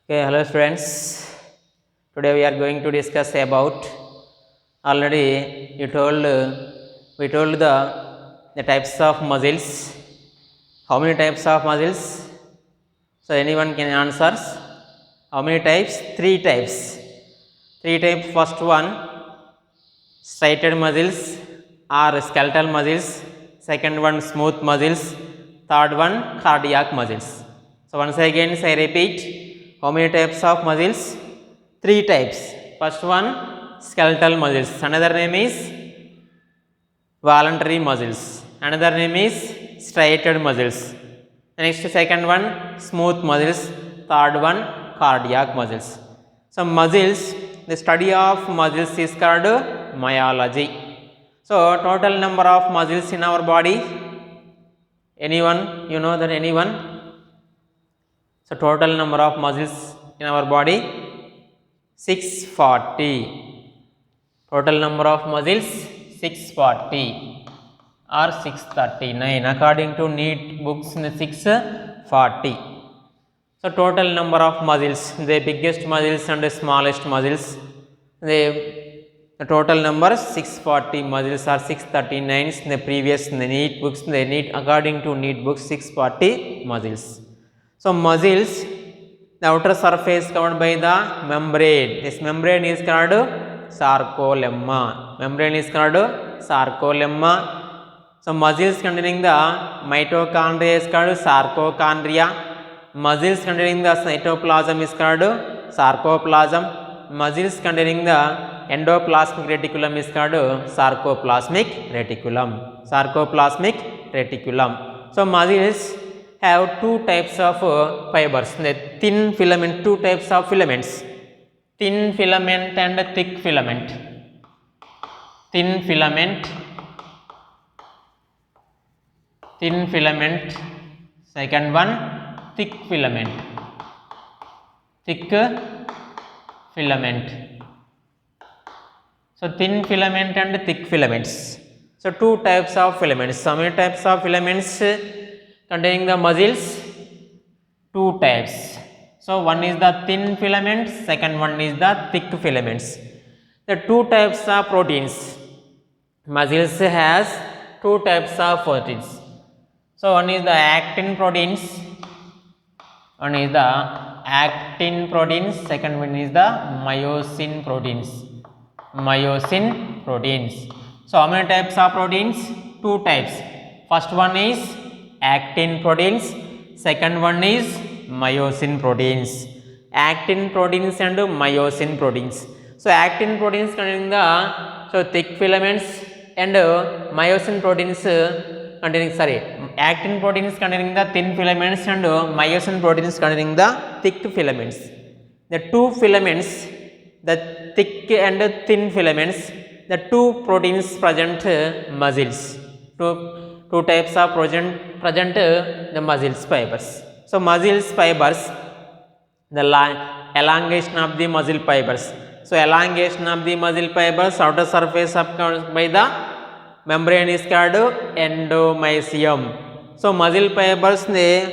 Okay, hello students. Today we are going to discuss about already we told the types of muscles. How many types of muscles? So anyone can answer. How many types? Three types. Three types. First one, striated muscles or skeletal muscles. Second one, smooth muscles. Third one, cardiac muscles. So once again I repeat, how many types of muscles? Three types. First one, skeletal muscles. Another name is voluntary muscles. Another name is striated muscles. Next, second one, smooth muscles. Third one, cardiac muscles. So muscles, the study of muscles is called myology. So total number of muscles in our body. Anyone? You know that anyone? So total number of muscles in our body 640. Total number of muscles 640 or 639 according to NEET books in 640. So total number of muscles, the biggest muscles and the smallest muscles, the total number 640 muscles or 639 in the previous in the NEET books, the NEET according to NEET books 640 muscles. So muscles, the outer surface covered by the membrane. This membrane is called sarcolemma. Membrane is called sarcolemma. So muscles containing the mitochondria is called sarcochondria. Muscles containing the cytoplasm is called sarcoplasm. Muscles containing the endoplasmic reticulum is called sarcoplasmic reticulum. Sarcoplasmic reticulum. So muscles have two types of fibers. The thin filament, two types of filaments. Thin filament and thick filament. Thin filament. Thin filament. Second one, thick filament. Thick filament. So thin filament and thick filaments. So two types of filaments. So many types of filaments containing the muscles? Two types. So one is the thin filaments, second one is the thick filaments. The two types of proteins. Muscles has two types of proteins. So one is the actin proteins. One is the actin proteins, second one is the myosin proteins. Myosin proteins. So how many types of proteins? Two types. First one is actin proteins, second one is myosin proteins. Actin proteins and myosin proteins. So actin proteins containing the thick filaments and myosin proteins containing actin proteins containing the thin filaments and myosin proteins containing the thick filaments. The two filaments, the thick and thin filaments, the two proteins present muscles. Two types of present the muscles fibers. So muscles fibers, the elongation of the muscle fibers. So elongation of the muscle fibers, outer surface of by the membrane is called endomysium. So muscle fibers,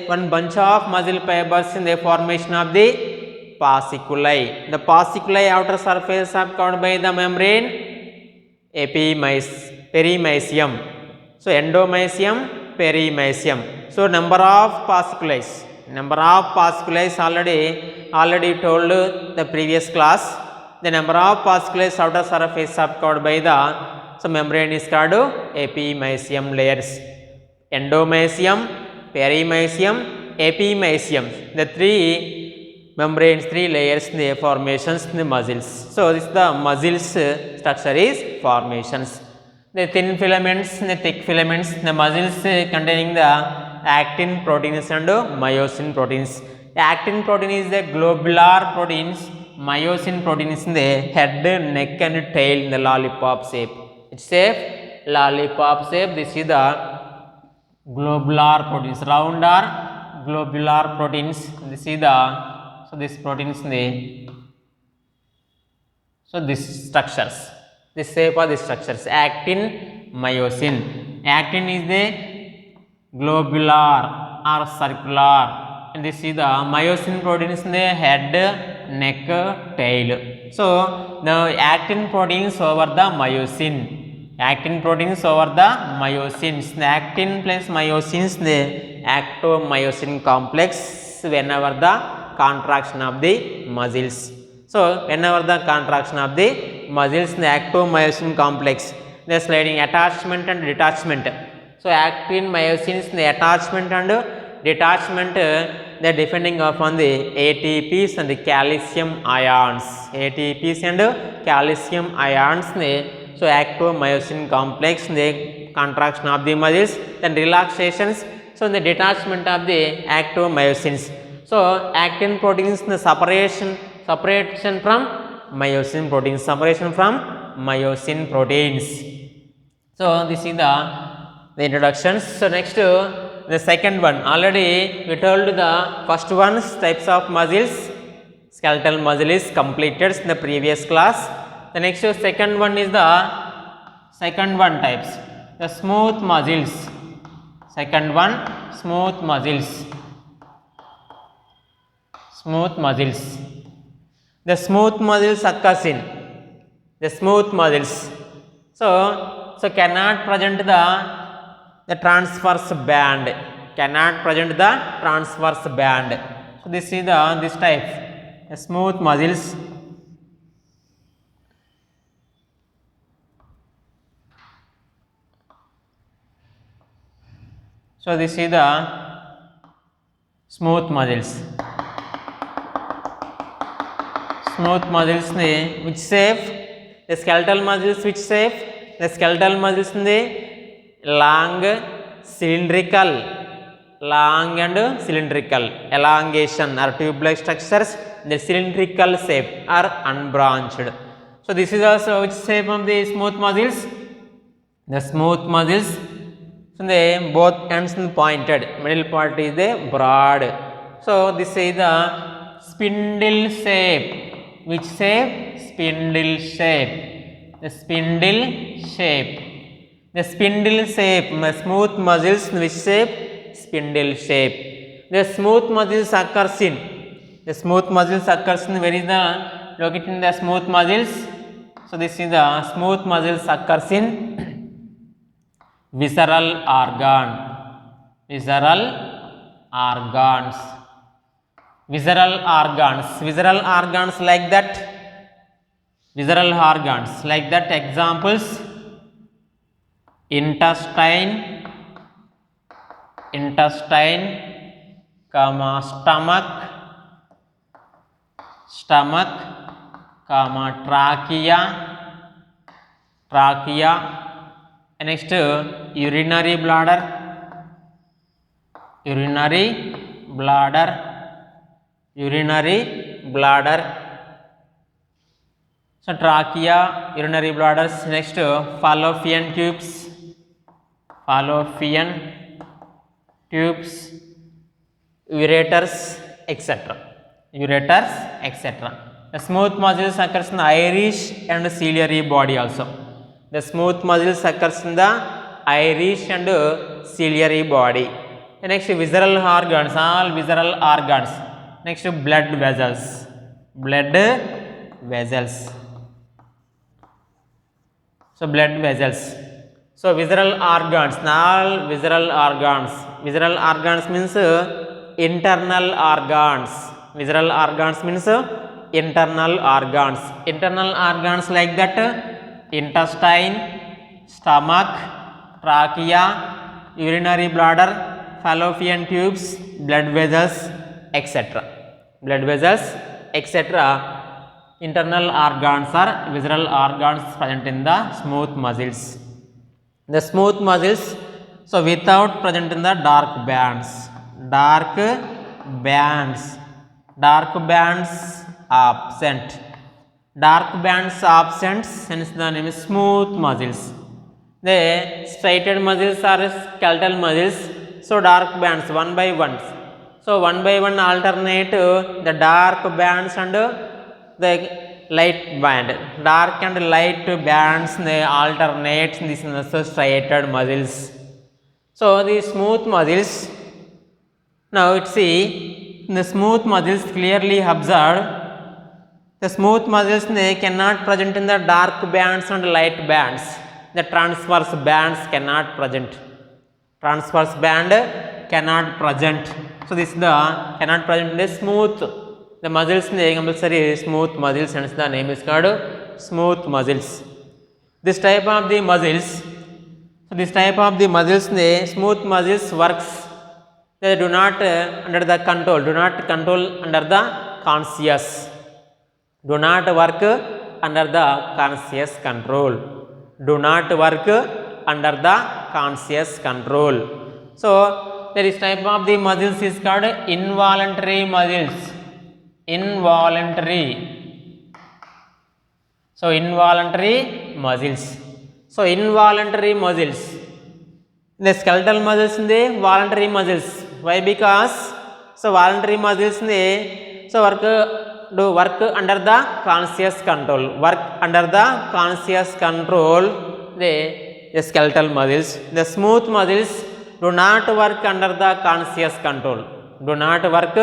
one bunch of muscle fibers in the formation of the fasciculi. The fasciculi outer surface are covered by the membrane perimysium. So endomysium, perimysium. So number of fasciculi. Number of fasciculi already told the previous class. The number of fasciculi outer surface are covered by the membrane is called epimysium layers. Endomysium, perimysium, epimysium. The three membranes, three layers in the formations in the muscles. So this is the muscles structure is formations. The thin filaments, the thick filaments, the muscles containing the actin proteins and myosin proteins. The actin protein is the globular proteins, myosin proteins in the head, neck and tail in the lollipop shape. It's a lollipop shape. This is the globular proteins, round or globular proteins. This is the, so this proteins in the, so this structures. This shape of the structures, actin, myosin. Actin is the globular or circular and this is the myosin proteins in the head, neck, tail. So the actin proteins over the myosin. Actin proteins over the myosins. The actin plus myosins, the actomyosin complex whenever the contraction of the muscles. So whenever the contraction of the muscles, the actomyosin complex, the sliding attachment and detachment. So actin myosins, the attachment and detachment, they are depending upon the ATPs and the calcium ions. ATPs and calcium ions, so actomyosin complex, the contraction of the muscles, then relaxations, so the detachment of the actomyosins. So actin proteins, the separation from myosin proteins, separation from myosin proteins. So this is the introductions. So next the second one, already we told the first one types of muscles, skeletal muscle is completed in the previous class. The next second one is the second one types, the smooth muscles. Second one, smooth muscles. Smooth muscles. The smooth muscles occurs in the smooth muscles. So cannot present the transverse band. Cannot present the transverse band. So this is the this type, the smooth muscles. So this is the smooth muscles. Smooth muscles in which shape? The skeletal muscles which shape? The skeletal muscles in the long and cylindrical elongation or tube-like structures, the cylindrical shape are unbranched. So this is also which shape of the smooth muscles? The smooth muscles, so the both ends pointed, middle part is the broad. So this is the spindle shape. Which shape? Spindle shape. The spindle shape. The spindle shape, smooth muscles which shape? Spindle shape. The smooth muscles occurs in, the smooth muscles occurs in, where is the located in the smooth muscles? So this is the smooth muscles occurs in visceral organ. Visceral organs. Visceral organs like that. Visceral organs like that. Examples: intestine, stomach, trachea. Next, urinary bladder. So trachea, urinary bladders. Next, fallopian tubes, ureters, etc. The smooth muscles occurs in the iris and ciliary body also. The smooth muscles occurs in the iris and ciliary body. Next, visceral organs, all visceral organs. Next, blood vessels. So blood vessels. So visceral organs, all visceral organs. Visceral organs means internal organs. Visceral organs means internal organs. Internal organs like that: intestine, stomach, trachea, urinary bladder, fallopian tubes, blood vessels, etc. Internal organs are visceral organs present in the smooth muscles. The smooth muscles, so without present in the dark bands. Dark bands absent. Hence the name is smooth muscles. The striated muscles are skeletal muscles. So dark bands one by one. So one by one alternate the dark bands and the light band. Dark and light bands they alternate. This is the striated muscles. So the smooth muscles. Now see the smooth muscles clearly observed, the smooth muscles cannot present in the dark bands and light bands. The transverse bands cannot present. Transverse band cannot present. So this is the cannot present in the smooth. The muscles compulsory smooth muscles, hence the name is called smooth muscles. This type of the muscles, so this type of the muscles, smooth muscles works. They do not under the control, do not control under the conscious. Do not work under the conscious control. Do not work under the conscious control. So there is type of the muscles is called involuntary muscles. Involuntary. So involuntary muscles. So involuntary muscles. The skeletal muscles in the voluntary muscles. Why? Because so voluntary muscles in the so do work under the conscious control. Work under the conscious control. The skeletal muscles. The smooth muscles do not work under the conscious control. Do not work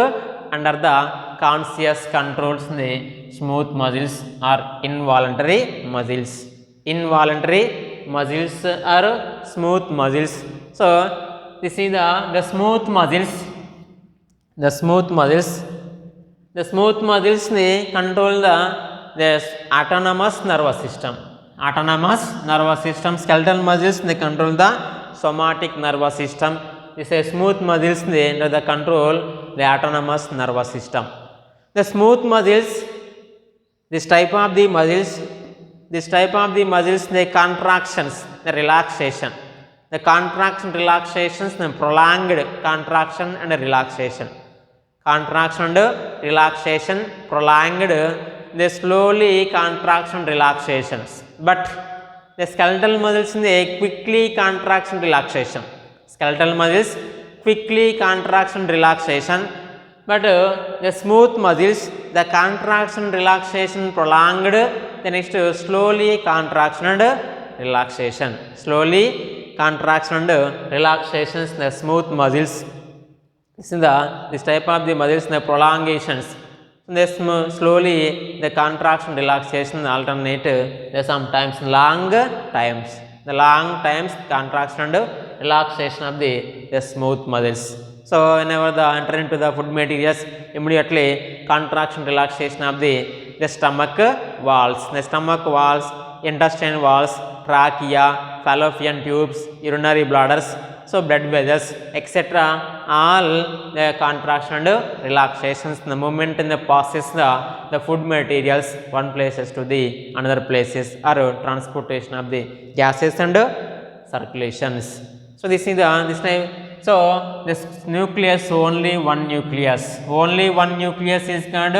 under the conscious controls. The smooth muscles are involuntary muscles. Involuntary muscles are smooth muscles. So this is the smooth muscles. The smooth muscles. The smooth muscles control the autonomous nervous system. Autonomous nervous system. Skeletal muscles control the somatic nervous system. This is smooth muscles under the control the autonomous nervous system. The smooth muscles, this type of the muscles, the contractions, the relaxation. The contraction, relaxations, the prolonged contraction and relaxation. Contraction and relaxation, prolonged, the slowly contraction relaxations. But the skeletal muscles in the quickly contraction relaxation. Skeletal muscles quickly contraction relaxation. But the smooth muscles, the contraction relaxation prolonged, the next slowly contraction and relaxation. Slowly contraction and relaxations, the smooth muscles. This type of the muscles, the prolongations. Slowly the contraction relaxation alternate. Sometimes long times. The long times contraction and relaxation of the smooth muscles. So whenever the enter into the food materials, immediately contraction relaxation of the stomach walls. The stomach walls, intestine walls, trachea, fallopian tubes, urinary bladders, so blood vessels, etc. All the contraction and relaxations. The movement in the passes the food materials one places to the another places, or transportation of the gases and circulations. So this is the this time. So this nucleus, only one nucleus. Only one nucleus is called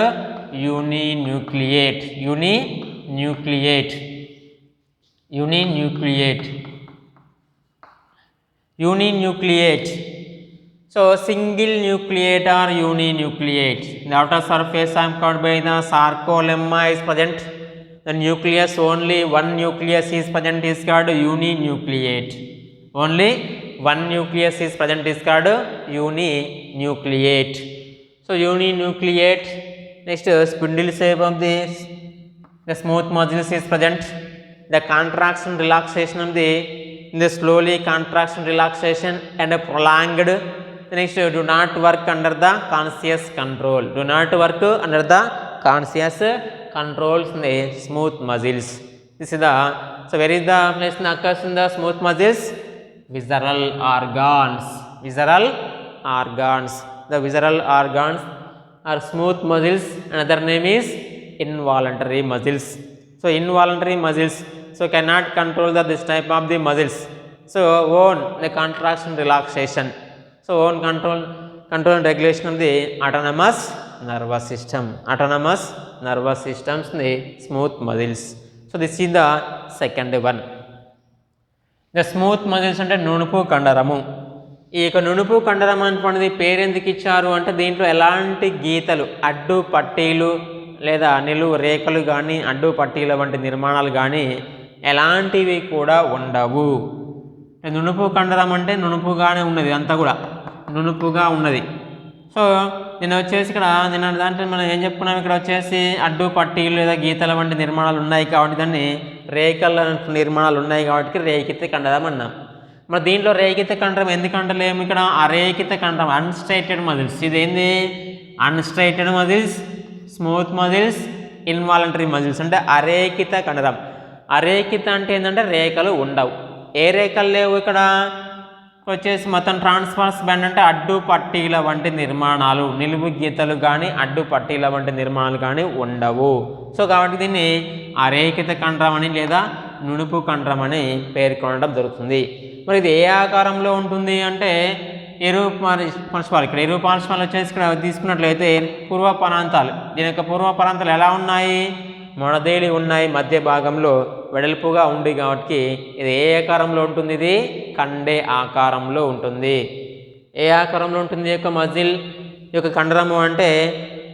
uninucleate. Uninucleate. Uninucleate. Uninucleate. So single nucleate or uninucleate. The outer surface I am covered by the sarcolemma is present. The nucleus, only one nucleus is present, is called uninucleate. Only one nucleus is present is called uninucleate. So uninucleate. Next, spindle shape of this. The smooth muscles is present. The contraction relaxation of the slowly contraction relaxation and prolonged. The next, do not work under the conscious control. Do not work under the conscious controls in the smooth muscles. This is the, so where is the place occurs in the smooth muscles? Visceral organs. Visceral organs. The visceral organs are smooth muscles. Another name is involuntary muscles. So involuntary muscles, so cannot control this type of the muscles. So own the contraction relaxation. So own control and regulation of the autonomous nervous system. Autonomous nervous systems in the smooth muscles. So this is the second one. The smooth muscles అంటే నునుపు కండరము. ఈ యొక్క నునుపు కండరం అనుకున్నది పేరు ఎందుకు ఇచ్చారు అంటే దీంట్లో ఎలాంటి గీతలు, అడ్డు పట్టీలు లేదా నిలువు రేఖలు కానీ అడ్డు పట్టీల వంటి నిర్మాణాలు కానీ ఎలాంటివి కూడా ఉండవు. నునుపు కండరం అంటే నునుపుగానే ఉన్నది, అంతా కూడా నునుపుగా ఉన్నది. సో నిన్న వచ్చేసి ఇక్కడ నిన్న దాంట్లో మనం ఏం చెప్పుకున్నాం, ఇక్కడ వచ్చేసి అడ్డు పట్టీలు లేదా గీతల వంటి నిర్మాణాలు ఉన్నాయి కాబట్టి దాన్ని రేఖల నిర్మాణాలు ఉన్నాయి కాబట్టి రేఖిత కండరం అన్నాం. మరి దీంట్లో రేఖిత కండరం ఎందుకంటలేము, ఇక్కడ అరేఖిత కండరం అన్స్ట్రైటెడ్ మజిల్స్. ఇదేంది unstriated muscles, smooth muscles, involuntary muscles అంటే అరేఖిత కండరం. అరేఖిత అంటే ఏంటంటే రేఖలు ఉండవు. ఏ రేఖలు లేవు ఇక్కడ వచ్చేసి మొత్తం ట్రాన్స్ఫర్స్ బ్యాండ్ అంటే అడ్డు పట్టీల వంటి నిర్మాణాలు, నిలువు గీతలు కానీ అడ్డు పట్టీల వంటి నిర్మాణాలు కానీ ఉండవు. సో కాబట్టి దీన్ని అరేఖిత కండరం అని లేదా నునుపు కండరం అని పేర్కొనడం జరుగుతుంది. మరి ఇది ఏ ఆకారంలో ఉంటుంది అంటే పార్శ్వాలు. ఇక్కడ ఇరు పార్శ్వాలు వచ్చేసి ఇక్కడ తీసుకున్నట్లయితే పూర్వపరాంతాలు. దీని యొక్క పూర్వపరాంతాలు ఎలా ఉన్నాయి, మొడదేలి ఉన్నాయి, మధ్య భాగంలో వెడల్పుగా ఉంది కాబట్టి ఇది ఏ ఆకారంలో ఉంటుంది, ఇది కండే ఆకారంలో ఉంటుంది. ఏ ఆకారంలో ఉంటుంది ఈ యొక్క మజిల్, ఈ యొక్క కండరము అంటే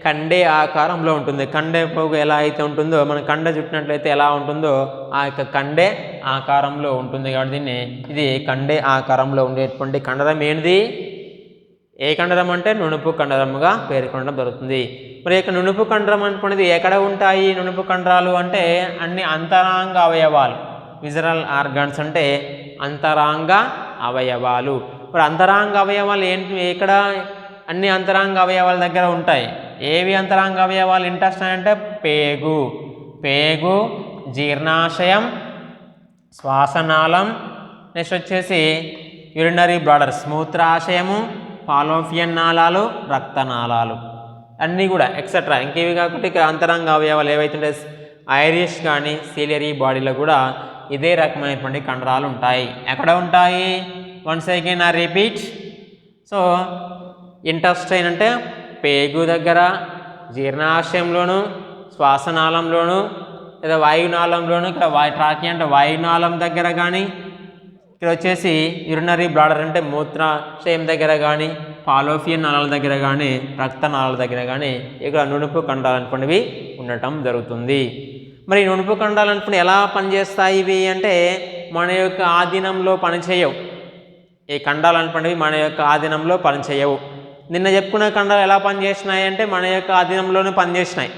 కండే ఆకారంలో ఉంటుంది. కండే పోగు ఎలా అయితే ఉంటుందో, మన కండ చుట్టినట్లయితే ఎలా ఉంటుందో ఆ యొక్క కండే ఆకారంలో ఉంటుంది కాబట్టి దీన్ని ఇది కండే ఆకారంలో ఉండేటువంటి కండరం ఏంటిది, ఏ కండరం అంటే నునుపు కండరముగా పేర్కొనడం జరుగుతుంది. మరి యొక్క నునుపు కండరం అనుకునేది ఎక్కడ ఉంటాయి, నునుపు కండరాలు అంటే అన్ని అంతరాంగ అవయవాలు, విజరల్ ఆర్గాన్స్ అంటే అంతరాంగ అవయవాలు. మరి అంతరాంగ అవయవాలు ఏంటి, ఎక్కడ అన్ని అంతరాంగ అవయవాల దగ్గర ఉంటాయి. ఏవి అంతరాంగ అవయవాలు, ఇంటెస్టైన్ అంటే పేగు, జీర్ణాశయం, శ్వాసనాళం, నెక్స్ట్ వచ్చేసి యూరినరీ బ్లాడర్స్ మూత్రాశయము, ఫాలోపియన్ నాళాలు, రక్తనాళాలు అన్నీ కూడా ఎక్సెట్రా. ఇంకేవి కాకుండా ఇక్కడ అంతరంగ అవయవాలు ఏవైతే ఐరిష్ కానీ సిలియరీ బాడీలో కూడా ఇదే రకమైనటువంటి కండరాలు ఉంటాయి. ఎక్కడ ఉంటాయి, వన్స్ అగైన్ ఆ రిపీట్. సో ఇంటెస్టైన్ అంటే పేగు దగ్గర, జీర్ణాశయంలోను, శ్వాసనాళంలోను లేదా వాయునాళంలోను, ఇక్కడ ట్రాకియా అంటే వాయునాళం దగ్గర కానీ, ఇక్కడ వచ్చేసి యూరినరీ బ్లాడర్ అంటే మూత్రాశయం దగ్గర కానీ, ఫాలోపియన్ నాళాల దగ్గర కానీ, రక్తనాళాల దగ్గర కానీ ఇక్కడ నునుపు కండరాలు అనుకునేవి ఉండటం జరుగుతుంది. మరి నునుపు కండరాలు అనుకుని ఎలా పనిచేస్తాయి ఇవి అంటే మన యొక్క ఆధీనంలో పనిచేయవు. ఈ కండరాలు అనుకునేవి మన యొక్క ఆధీనంలో పనిచేయవు. నిన్న చెప్పుకున్న కండరాలు ఎలా పనిచేసినాయి అంటే మన యొక్క ఆధీనంలోనే పనిచేసినాయి.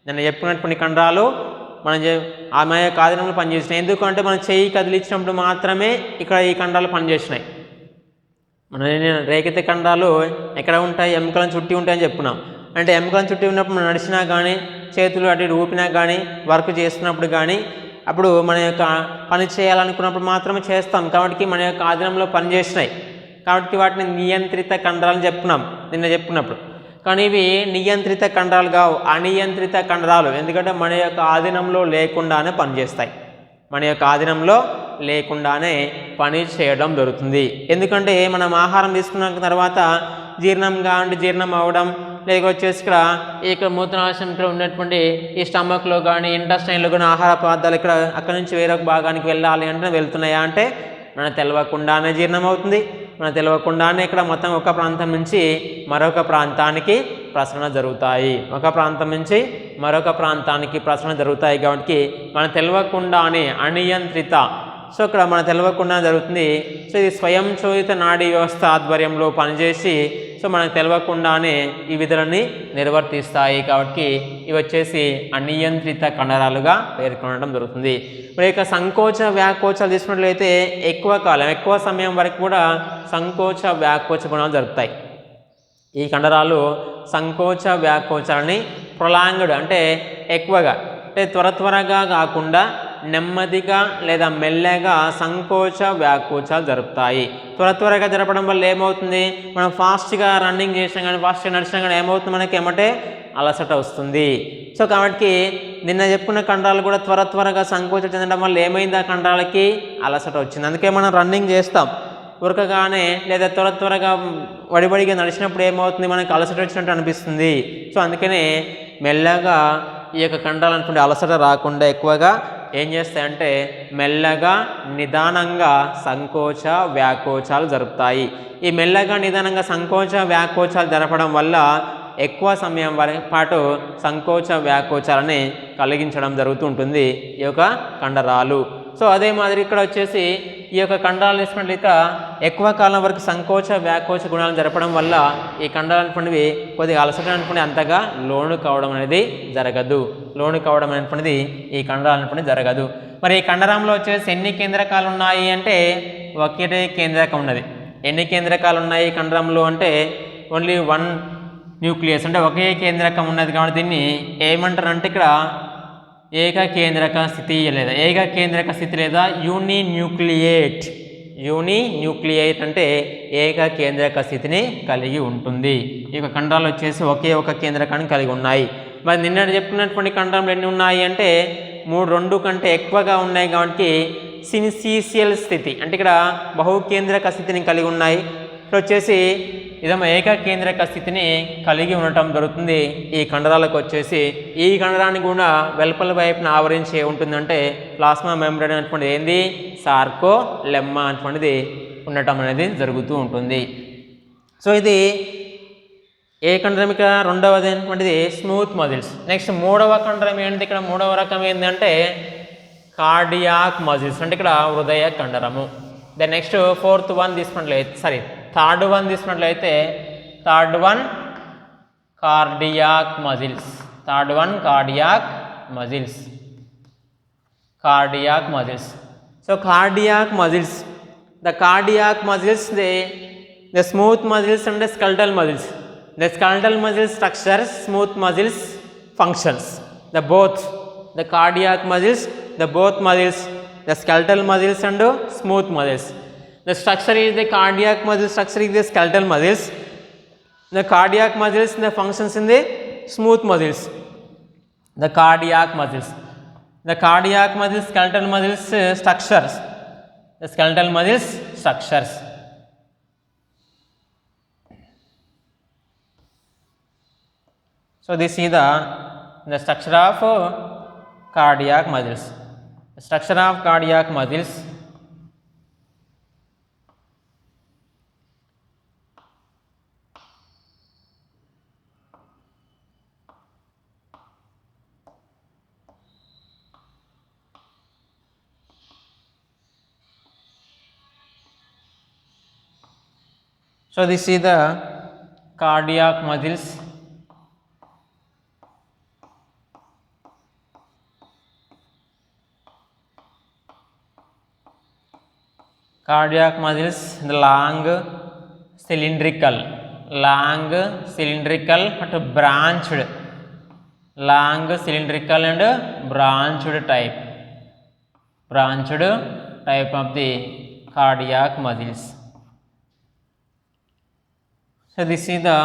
నిన్న చెప్పుకున్నటువంటి కండరాలు మన యొక్క ఆధీనంలో పనిచేసినాయి. ఎందుకంటే మనం చెయ్యి కదిలించినప్పుడు మాత్రమే ఇక్కడ ఈ కండరాలు పనిచేసినాయి. మన రేఖిత కండరాలు ఎక్కడ ఉంటాయి, ఎముకలను చుట్టి ఉంటాయని చెప్పుకున్నాం. అంటే ఎముకలను చుట్టి ఉన్నప్పుడు మనం నడిచినా కానీ, చేతులు అటు ఊపినా కానీ, వర్క్ చేస్తున్నప్పుడు కానీ, అప్పుడు మన యొక్క పని చేయాలనుకున్నప్పుడు మాత్రమే చేస్తాం. కాబట్టి మన యొక్క ఆధీనంలో పనిచేసినాయి కాబట్టి వాటిని నియంత్రిత కండరాలు చెప్పుకున్నాం నిన్న చెప్పుకున్నప్పుడు. కానీ ఇవి నియంత్రిత కండరాలు కావు, అనియంత్రిత కండరాలు. ఎందుకంటే మన యొక్క ఆధీనంలో లేకుండానే పనిచేస్తాయి. మన యొక్క ఆధీనంలో లేకుండానే పని చేయడం జరుగుతుంది. ఎందుకంటే మనం ఆహారం తీసుకున్న తర్వాత జీర్ణం అవడం, లేక వచ్చేసి ఇక్కడ మూత్రాశయం ఇక్కడ ఉన్నటువంటి ఈ స్టమక్లో కానీ ఇంటెస్టైన్లో కానీ ఆహార పదార్థాలు ఇక్కడ అక్కడ నుంచి వేరొక భాగానికి వెళ్ళాలి అంటే వెళ్తున్నాయా అంటే మనకు తెలియకుండానే జీర్ణం అవుతుంది. మనకు తెలియకుండానే ఇక్కడ మొత్తం ఒక ప్రాంతం నుంచి మరొక ప్రాంతానికి ప్రసరణ జరుగుతాయి. ఒక ప్రాంతం నుంచి మరొక ప్రాంతానికి ప్రసరణ జరుగుతాయి కాబట్టి మనకు తెలియకుండానే అనియంత్రిత. సో ఇక్కడ మనకు తెలియకుండా జరుగుతుంది. సో ఇది స్వయంచోదిత నాడీ వ్యవస్థ ఆధ్వర్యంలో పనిచేసి సో మనకు తెలియకుండానే ఈ విధులని నిర్వర్తిస్తాయి కాబట్టి ఇవి వచ్చేసి అనియంత్రిత కండరాలుగా పేర్కొనడం జరుగుతుంది. మరి ఇక సంకోచ వ్యాకోచాలు తీసుకున్నట్లయితే ఎక్కువ కాలం ఎక్కువ సమయం వరకు కూడా సంకోచ వ్యాకోచ గుణాలు జరుగుతాయి. ఈ కండరాలు సంకోచ వ్యాకోచాలని ప్రొలాంగ్డ్ అంటే ఎక్కువగా అంటే త్వరగా కాకుండా నెమ్మదిగా లేదా మెల్లగా సంకోచ వ్యాకోచాలు జరుపుతాయి. త్వరగా జరపడం వల్ల ఏమవుతుంది, మనం ఫాస్ట్గా రన్నింగ్ చేసినా కానీ ఫాస్ట్గా నడిచినా కానీ ఏమవుతుంది, మనకి ఏమంటే అలసట వస్తుంది. సో కాబట్టి నిన్న చెప్పుకున్న కండరాలు కూడా త్వరగా సంకోచం చెందడం వల్ల ఏమైంది, ఆ కండరాలకి అలసట వచ్చింది. అందుకే మనం రన్నింగ్ చేస్తాం ఉరకగానే లేదా త్వరగా వడివడిగా నడిచినప్పుడు ఏమవుతుంది, మనకి అలసట వచ్చినట్టు అనిపిస్తుంది. సో అందుకనే మెల్లగా ఈ యొక్క కండరాలు అనుకుంటే అలసట రాకుండా ఎక్కువగా ఏం చేస్తాయంటే మెల్లగా నిదానంగా సంకోచ వ్యాకోచాలు జరుపుతాయి. ఈ మెల్లగా నిదానంగా సంకోచ వ్యాకోచాలు జరపడం వల్ల ఎక్కువ సమయం పాటు సంకోచ వ్యాకోచాలని కలిగించడం జరుగుతూ ఉంటుంది ఈ యొక్క కండరాలు. సో అదే మాదిరి ఇక్కడ వచ్చేసి ఈ యొక్క కండరాలు తీసుకున్నట్లయితే ఎక్కువ కాలం వరకు సంకోచ వ్యాకోచ గుణాలు జరపడం వల్ల ఈ కండరాలు అనేటువంటివి కొద్దిగా అలసట అనేటువంటి అంతగా లోను కావడం అనేది జరగదు. లోను కావడం అనేటువంటిది ఈ కండరాలు అనేటువంటిది జరగదు. మరి ఈ కండరంలో వచ్చేసి ఎన్ని కేంద్రకాలు ఉన్నాయి అంటే ఒకటే కేంద్రకం ఉన్నది. ఎన్ని కేంద్రకాలు ఉన్నాయి కండరంలో అంటే ఓన్లీ వన్ న్యూక్లియస్ అంటే ఒకే కేంద్రకం ఉన్నది. కాబట్టి దీన్ని ఏమంటారు అంటే ఇక్కడ ఏకకేంద్రక స్థితి లేదా ఏకకేంద్రక స్థితి లేదా యూనిన్యూక్లియేట్. యూనిన్యూక్లియేట్ అంటే ఏకకేంద్రక స్థితిని కలిగి ఉంటుంది. ఈ యొక్క కండరాలు వచ్చేసి ఒకే ఒక కేంద్రకాన్ని కలిగి ఉన్నాయి. మరి నిన్న చెప్పుకున్నటువంటి కండరాలు ఎన్ని ఉన్నాయి అంటే 2 కంటే ఎక్కువగా ఉన్నాయి. కాబట్టి సిన్సీషియల్ స్థితి అంటే ఇక్కడ బహుకేంద్రక స్థితిని కలిగి ఉన్నాయి. ఇక్కడ వచ్చేసి ఇదేమో ఏకకేంద్రక స్థితిని కలిగి ఉండటం జరుగుతుంది. ఈ కండరాలకు వచ్చేసి ఈ కండరాన్ని కూడా వెలుపల వైపున ఆవరించి ఉంటుందంటే ప్లాస్మా మెంబ్రేన్ అనేటువంటిది ఏంది సార్కోలెమ్మా అనేటువంటిది ఉండటం అనేది జరుగుతూ ఉంటుంది. సో ఇది ఏ కండరం ఇక్కడ రెండవది అనేటువంటిది స్మూత్ మజిల్స్. నెక్స్ట్ మూడవ కండరం ఏంటి ఇక్కడ మూడవ రకం ఏంటంటే కార్డియాక్ మజిల్స్ అంటే ఇక్కడ హృదయ కండరము. దెన్ నెక్స్ట్ థర్డ్ వన్ తీసుకున్నట్లయితే third one cardiac muscles. So cardiac muscles, the cardiac muscles, the smooth muscles and the skeletal muscles. The skeletal muscle structures, smooth muscles functions. The cardiac muscles, both muscles, the skeletal muscles and smooth muscles. The structure is the cardiac muscle structure is the skeletal muscles. The cardiac muscles the functions in the smooth muscles. The cardiac muscles, skeletal muscles structures. The skeletal muscles structures. So this is the structure of cardiac muscles. The structure of cardiac muscles. So this is the cardiac muscles. Cardiac muscles, the long cylindrical but branched, long cylindrical and branched type of the cardiac muscles. So this is the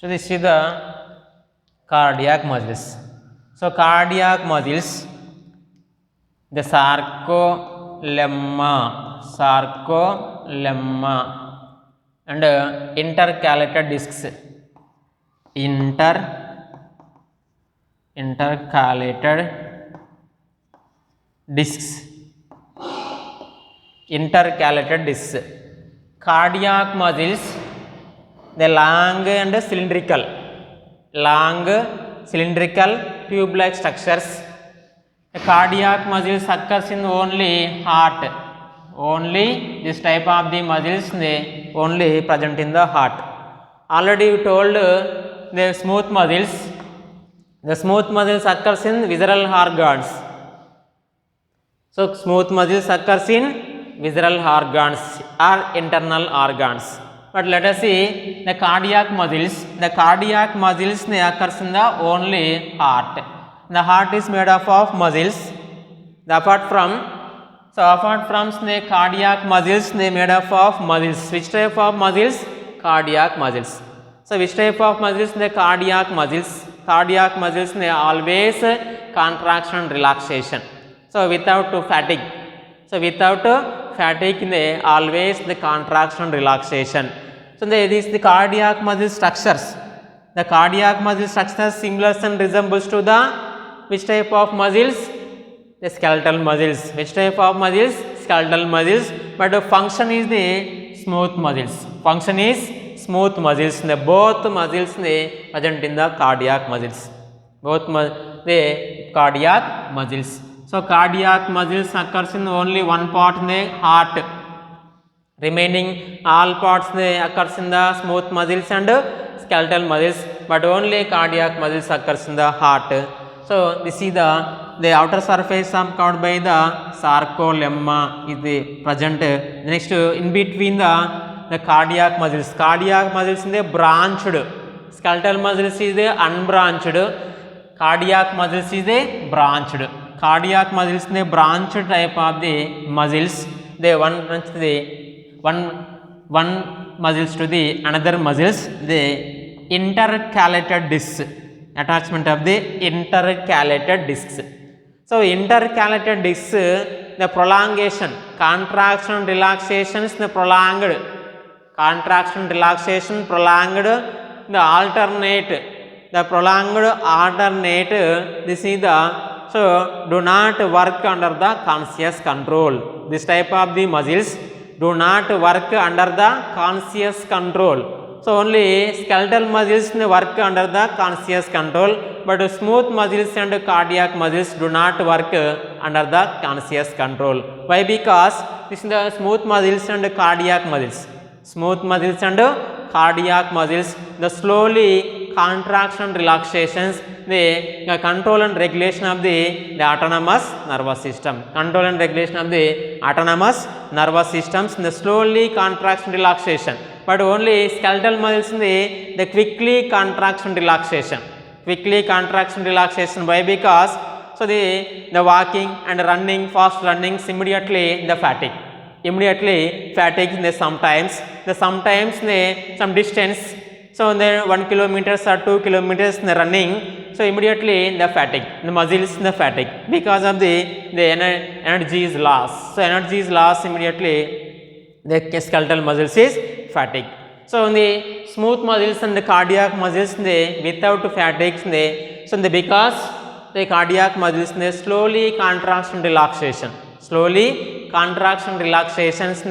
So this is the cardiac muscles. So cardiac muscles, the sarcolemma and intercalated discs. Intercalated discs. Cardiac muscles, the long cylindrical tube-like structures. The cardiac muscles occurs in only heart. Only this type of the muscles they only present in the heart. Already you told the smooth muscles. The smooth muscles occurs in visceral organs. So smooth muscles occurs in visceral organs or internal organs. But let us see the cardiac muscles. The cardiac muscles they occurs in the only heart. The heart is made up of muscles. Apart from the cardiac muscles they made up of muscles. Which type of muscles? cardiac muscles. So which type of muscles? The cardiac muscles. Cardiac muscles they always contraction and relaxation. So without fatigue. So without fatigue they always the contraction and relaxation. So these the cardiac muscle structures. The cardiac muscle structures similar and resembles to the which type of muscles? The skeletal muscles. Which type of muscles? Skeletal muscles. But the function is the smooth muscles. Function is smooth muscles. The both muscles present in the cardiac muscles. Both the cardiac muscles. So cardiac muscles occurs in only one part in the heart. Remaining all parts occurs in the smooth muscles and skeletal muscles, but only cardiac muscles occurs in the heart. So this is the outer surface covered by the sarcolemma is the present. Next in between the cardiac muscles. Cardiac muscles is the branched. Skeletal muscles is the unbranched. Cardiac muscles is the branched. Cardiac muscles is the branched type of the muscles. They one muscles to the another muscles. The intercalated discs. Attachment of the intercalated discs. So intercalated discs, the prolongation, contraction, relaxations, the prolonged, contraction, relaxation, prolonged, the alternate, the prolonged alternate. This is the so do not work under the conscious control. This type of the muscles do not work under the conscious control. So only skeletal muscles work under the conscious control, but smooth muscles and cardiac muscles do not work under the conscious control. Why? Because this is the smooth muscles and cardiac muscles. Smooth muscles and cardiac muscles, the slowly contraction relaxations, the control and regulation of the autonomous nervous system. Control and regulation of the autonomous nervous systems, the slowly contraction relaxation. But only skeletal muscles the quickly contraction relaxation. Quickly contraction relaxation. Why? Because so the walking and running, fast running, immediately the fatigue. Immediately fatigue sometimes some distance. So the 1 kilometers or 2 kilometers in the running, so immediately the fatigue, the muscles the fatigue because of the energy is lost. So energy is lost immediately. The skeletal muscles is fatigue. So the smooth muscles and the cardiac muscles without fatigue so because the cardiac muscles slowly contraction relaxation. Slowly contraction relaxations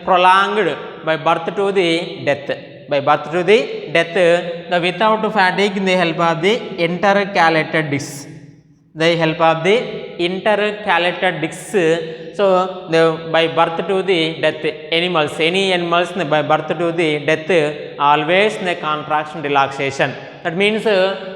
prolonged by birth to the death. By birth to the death, the without fatigue the help of the intercalated discs. The help of the intercalated discs. So by birth to the death, animals, any animals by birth to the death always the contraction relaxation. That means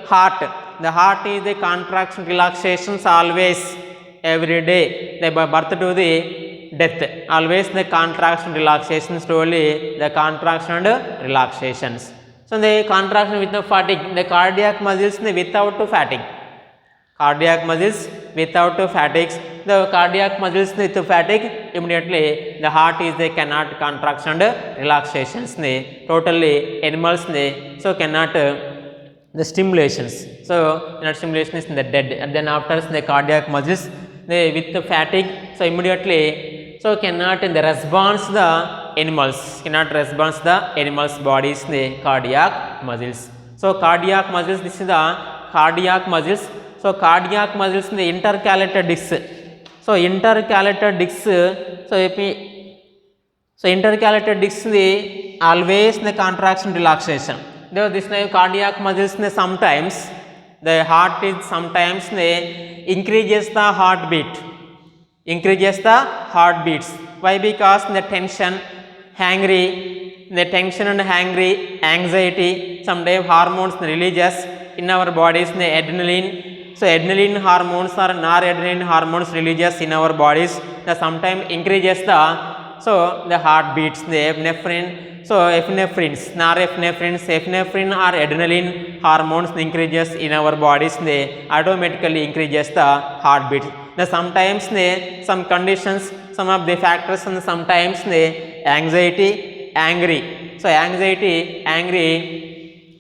heart. The heart is the contraction relaxations always every day. They by birth to the death always the contraction relaxation, slowly the contraction and relaxations. So the contraction with the fatigue, the cardiac muscles without fatigue. Cardiac muscles without fatigue. The cardiac muscles with fatigue, immediately the heart is they cannot contraction and relaxations. Totally animals so cannot the stimulations. So not stimulation is in the dead, and then after the cardiac muscles they with the fatigue, so immediately so cannot in the response the animals, cannot response the animals bodies the cardiac muscles. So cardiac muscles, this is the cardiac muscles. So cardiac muscles in the intercalated discs. So intercalated discs, so intercalated discs always the contraction relaxation. Though this cardiac muscles sometimes the heart is sometimes increases the heartbeat. Increases the heartbeats. Why? Because the tension, hungry, the tension and hungry, anxiety, some type of hormones releases in our bodies, the adrenaline. So adrenaline hormones or noradrenaline hormones releases in our bodies. The sometimes increases the so the heartbeats, the epinephrine. So epinephrines, epinephrine or adrenaline hormones increases in our bodies. They automatically increases the heartbeat. The sometimes some conditions, some of the factors, and sometimes anxiety, angry. So anxiety, angry,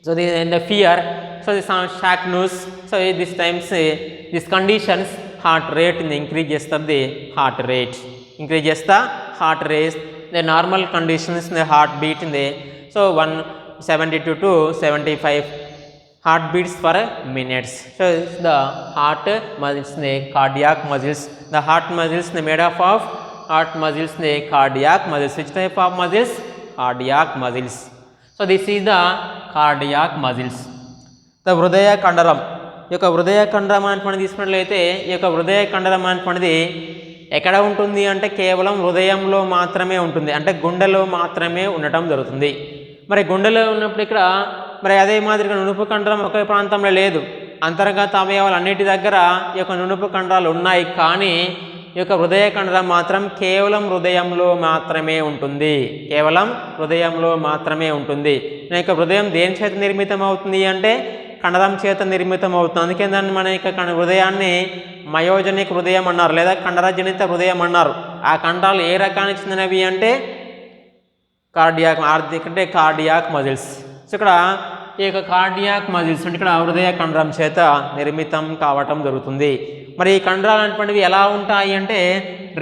so the fear, so the shock news, so this times these conditions heart rate increases the heart rate, increases the heart rate. The normal conditions in the heartbeat in the, so 172 to 75 heartbeats per minutes. So the heart muscles, the cardiac muscles, the heart muscles made up of heart muscles, the cardiac muscles. Which type of muscles? Cardiac muscles. So this is the cardiac muscles. The హృదయ కండరం, ఈ యొక్క హృదయ కండరం అనేటువంటిది తీసుకున్నట్లయితే ఈ యొక్క హృదయ కండరం అనేటువంటిది ఎక్కడ ఉంటుంది అంటే కేవలం హృదయంలో మాత్రమే ఉంటుంది, అంటే గుండెలో మాత్రమే ఉండటం జరుగుతుంది. మరి గుండెలో ఉన్నప్పుడు ఇక్కడ మరి అదే మాదిరిగా నునుపు కండరం ఒకే ప్రాంతంలో లేదు, అంతర్గత అవయవాలు అన్నిటి దగ్గర ఈ యొక్క నునుపు కండరాలు ఉన్నాయి, కానీ ఈ యొక్క హృదయ కండరం మాత్రం కేవలం హృదయంలో మాత్రమే ఉంటుంది, కేవలం హృదయంలో మాత్రమే ఉంటుంది. ఈ యొక్క హృదయం దేని చేత నిర్మితం అవుతుంది అంటే కండరం చేత నిర్మితం అవుతుంది. అందుకే దాన్ని మన యొక్క హృదయాన్ని మయోజనిక్ హృదయం అన్నారు, లేదా కండరజనిత హృదయం అన్నారు. ఆ కండరాలు ఏ రకానికి చెందినవి అంటే కార్డియాక్, అంటే కార్డియాక్ మజిల్స్. సో ఇక్కడ ఈ యొక్క కార్డియాక్ మజిల్స్ అంటే ఇక్కడ హృదయ కండరం చేత నిర్మితం కావటం జరుగుతుంది. మరి ఈ కండరాలు అనేటువంటివి ఎలా ఉంటాయి అంటే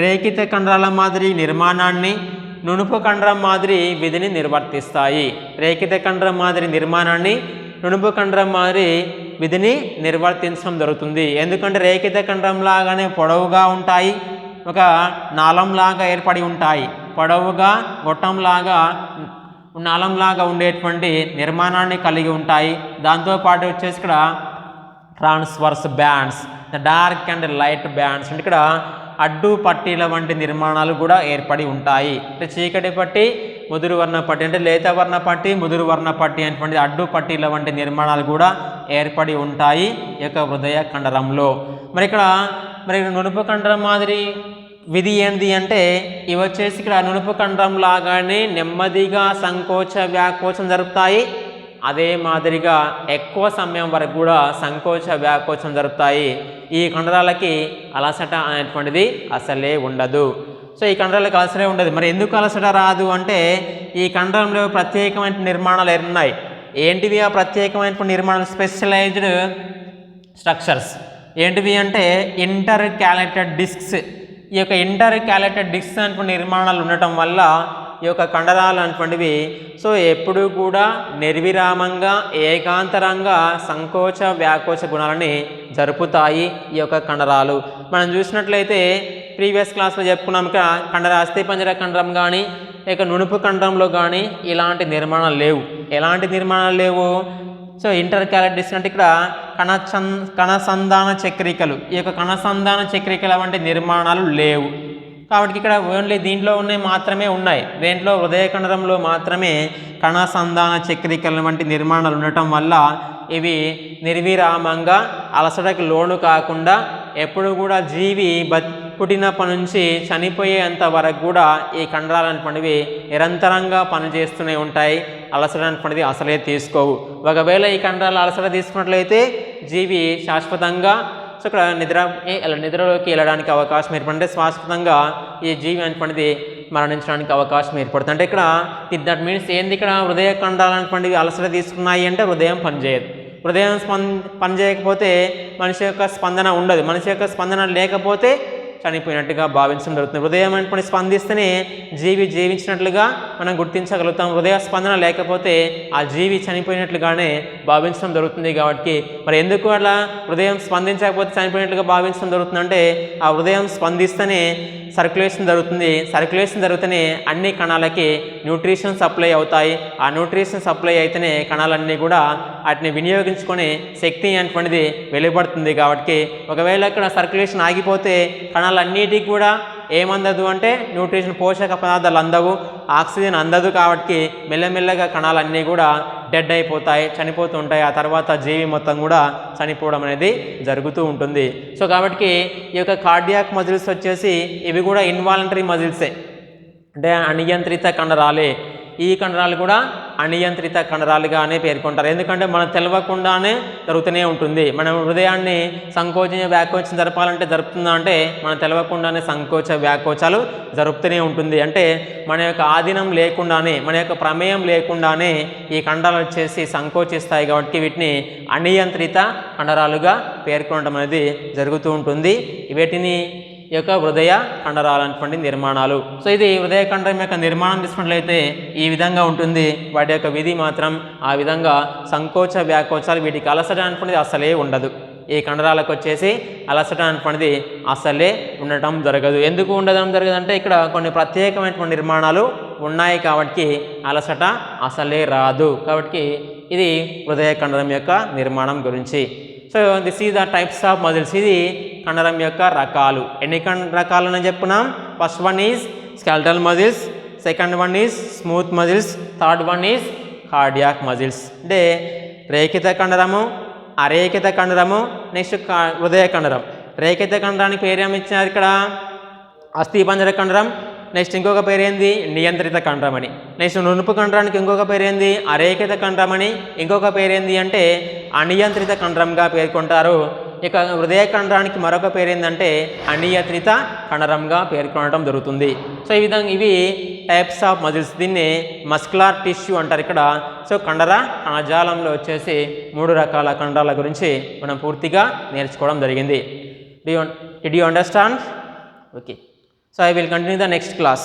రేఖిత కండరాల మాదిరి నిర్మాణాన్ని, నునుపు కండరం మాదిరి విధిని నిర్వర్తిస్తాయి. రేఖిత కండరం మాదిరి నిర్మాణాన్ని, నునుపు కండరం మాదిరి విధిని నిర్వర్తించడం జరుగుతుంది. ఎందుకంటే రేఖిత కండరం లాగానే పొడవుగా ఉంటాయి, ఒక నాళంలాగా ఏర్పడి ఉంటాయి, పొడవుగా గొట్టంలాగా నాళంలాగా ఉండేటువంటి నిర్మాణాన్ని కలిగి ఉంటాయి. దాంతోపాటు వచ్చేసి ఇక్కడ transverse bands, the dark and light bands అంటే ఇక్కడ అడ్డు పట్టీల వంటి నిర్మాణాలు కూడా ఏర్పడి ఉంటాయి. అంటే చీకటి పట్టి, ముదురు వర్ణ పట్టి, అంటే లేత వర్ణ పట్టి, ముదురు వర్ణ పట్టి అనేటువంటి అడ్డు పట్టీల వంటి నిర్మాణాలు కూడా ఏర్పడి ఉంటాయి ఈ యొక్క హృదయ కండరంలో. మరి ఇక్కడ నునుపు కండరం మాదిరి విధి ఏంటి అంటే ఇవి వచ్చేసి ఇక్కడ నునుపు కండరం లాగానే నెమ్మదిగా సంకోచ వ్యాకోచం జరుపుతాయి, అదే మాదిరిగా ఎక్కువ సమయం వరకు కూడా సంకోచ వ్యాకోచం జరుపుతాయి. ఈ కండరాలకి అలసట అనేటువంటిది అసలే ఉండదు. సో ఈ కండరాలకు అలసటే ఉండదు. మరి ఎందుకు అలసట రాదు అంటే ఈ కండరంలో ప్రత్యేకమైన నిర్మాణాలు ఉన్నాయి. ఏంటివి ఆ ప్రత్యేకమైన నిర్మాణాలు? Specialized structures. ఏంటివి అంటే ఇంటర్ క్యాలెటెడ్ డిస్క్స్. ఈ యొక్క ఇంటర్ క్యాలెటెడ్ డిస్క్స్ అనేటువంటి నిర్మాణాలు ఉండటం వల్ల ఈ యొక్క కండరాలు అనేటువంటివి సో ఎప్పుడూ కూడా నిర్విరామంగా ఏకాంతరంగా సంకోచ వ్యాకోచ గుణాలని జరుపుతాయి ఈ యొక్క కండరాలు. మనం చూసినట్లయితే ప్రీవియస్ క్లాస్లో చెప్పుకున్నాం, ఇక కండర అస్థిపంజర కండరం కానీ ఇక నునుపు కండరంలో కానీ ఇలాంటి నిర్మాణాలు లేవు. ఎలాంటి నిర్మాణాలు లేవు? సో ఇంటర్ క్యాలెటెడ్ డిస్క్ అంటే ఇక్కడ కణసంధాన చక్రికలు, ఈ యొక్క కణసంధాన చక్రికల వంటి నిర్మాణాలు లేవు. కాబట్టి ఇక్కడ ఓన్లీ దీంట్లో ఉన్నాయి మాత్రమే ఉన్నాయి. దేంట్లో? హృదయ కండరంలో మాత్రమే కణసంధాన చక్రికల వంటి నిర్మాణాలు ఉండటం వల్ల ఇవి నిర్విరామంగా అలసటకు లోను కాకుండా ఎప్పుడు కూడా జీవి పుట్టినప్పటి నుంచి చనిపోయేంత వరకు కూడా ఈ కండరాలు అనేటువంటివి నిరంతరంగా పనిచేస్తూనే ఉంటాయి. అలసట అనేటువంటిది అసలే తీసుకోవు. ఒకవేళ ఈ కండరాలు అలసట తీసుకున్నట్లయితే జీవి శాశ్వతంగా సో ఇక్కడ నిద్రలోకి వెళ్ళడానికి అవకాశం ఏర్పడుతుంది. శాశ్వతంగా ఈ జీవి అనేటువంటిది మరణించడానికి అవకాశం ఏర్పడుతుంది. అంటే ఇక్కడ దట్ మీన్స్ ఏంది? ఇక్కడ హృదయ కండరాలు అనేటువంటివి అలసట తీసుకున్నాయి అంటే హృదయం పనిచేయదు. హృదయం పనిచేయకపోతే మనిషి యొక్క స్పందన ఉండదు. మనిషి యొక్క స్పందన లేకపోతే చనిపోయినట్టుగా భావించడం జరుగుతుంది. హృదయం అనేటువంటి స్పందిస్తేనే జీవి జీవించినట్లుగా మనం గుర్తించగలుగుతాం. హృదయ స్పందన లేకపోతే ఆ జీవి చనిపోయినట్లుగానే భావించడం జరుగుతుంది. కాబట్టి మరి ఎందుకు అలా హృదయం స్పందించకపోతే చనిపోయినట్లుగా భావించడం జరుగుతుందంటే ఆ హృదయం స్పందిస్తేనే సర్క్యులేషన్ జరుగుతుంది. సర్క్యులేషన్ జరిగితేనే అన్ని కణాలకి న్యూట్రిషన్ సప్లై అవుతాయి. ఆ న్యూట్రిషన్ సప్లై అయితేనే కణాలన్నీ కూడా వాటిని వినియోగించుకొని శక్తి అనేటువంటిది వెలువడుతుంది. కాబట్టి ఒకవేళ ఇక్కడ సర్క్యులేషన్ ఆగిపోతే కణాలన్నిటికీ కూడా ఏమందదు అంటే న్యూట్రిషన్, పోషక పదార్థాలు అందవు, ఆక్సిజన్ అందదు. కాబట్టి మెల్లమెల్లగా కణాలన్నీ కూడా డెడ్ అయిపోతాయి, చనిపోతూ ఉంటాయి. ఆ తర్వాత జీవి మొత్తం కూడా చనిపోవడం అనేది జరుగుతూ ఉంటుంది. సో కాబట్టి ఈ యొక్క కార్డియాక్ మజిల్స్ వచ్చేసి ఇవి కూడా ఇన్వాలంటరీ మజిల్సే, అంటే అనియంత్రిత కండరాలే. ఈ కండరాలు కూడా అనియంత్రిత కండరాలుగానే పేర్కొంటారు. ఎందుకంటే మనం తెలవకుండానే జరుగుతూనే ఉంటుంది. మనం హృదయాన్ని సంకోచన వ్యాకోచం జరపాలంటే జరుపుతుందా అంటే మనం తెలవకుండానే సంకోచ వ్యాకోచాలు జరుపుతూనే ఉంటుంది. అంటే మన యొక్క ఆధీనం లేకుండానే, మన యొక్క ప్రమేయం లేకుండానే ఈ కండరాలు వచ్చేసి సంకోచిస్తాయి. కాబట్టి వీటిని అనియంత్రిత కండరాలుగా పేర్కొనడం అనేది జరుగుతూ ఉంటుంది. వీటిని ఈ యొక్క హృదయ కండరాలు అనేటువంటి నిర్మాణాలు. సో ఇది హృదయ కండరం యొక్క నిర్మాణం తీసుకున్నట్లయితే ఈ విధంగా ఉంటుంది. వాటి యొక్క విధి మాత్రం ఆ విధంగా సంకోచ వ్యాకోచాలు, వీటికి అలసట అనేటువంటిది అసలే ఉండదు. ఈ కండరాలకు వచ్చేసి అలసట అనేటువంటిది అసలే ఉండటం జరగదు. ఎందుకు ఉండడం జరగదు అంటే ఇక్కడ కొన్ని ప్రత్యేకమైనటువంటి నిర్మాణాలు ఉన్నాయి కాబట్టి అలసట అసలే రాదు. కాబట్టి ఇది హృదయ కండరం యొక్క నిర్మాణం గురించి. So this is the types of muscles. ఇది కండరం యొక్క రకాలు. ఎన్ని రకాలని చెప్పుకున్నాం? First one is skeletal muscles, second one is smooth muscles, third one is cardiac muscles. అంటే రేఖిత కండరము, అరేఖిత కండరము, నెక్స్ట్ హృదయ కండరం. రేఖిత కండరానికి పేరేమి ఇచ్చినారు ఇక్కడ? అస్థిపంజర కండరం. నెక్స్ట్ ఇంకొక పేరు ఏంది? నియంత్రిత కండరం అని. నెక్స్ట్ నునుపు కండరానికి ఇంకొక పేరు ఏంది? అరేఖిత కండరం అని. ఇంకొక పేరు ఏంది అంటే అనియంత్రిత కండరంగా పేర్కొంటారు. ఇక హృదయ కండరానికి మరొక పేరు ఏంటంటే అనియంత్రిత కండరంగా పేర్కొనడం జరుగుతుంది. సో ఈ విధంగా ఇవి టైప్స్ ఆఫ్ మజిల్స్. దీన్ని మస్కులర్ టిష్యూ అంటారు ఇక్కడ. సో కండర కణజాలంలో వచ్చేసి 3 రకాల కండరాల గురించి మనం పూర్తిగా నేర్చుకోవడం జరిగింది. Did you understand? Okay. So I will continue the next class.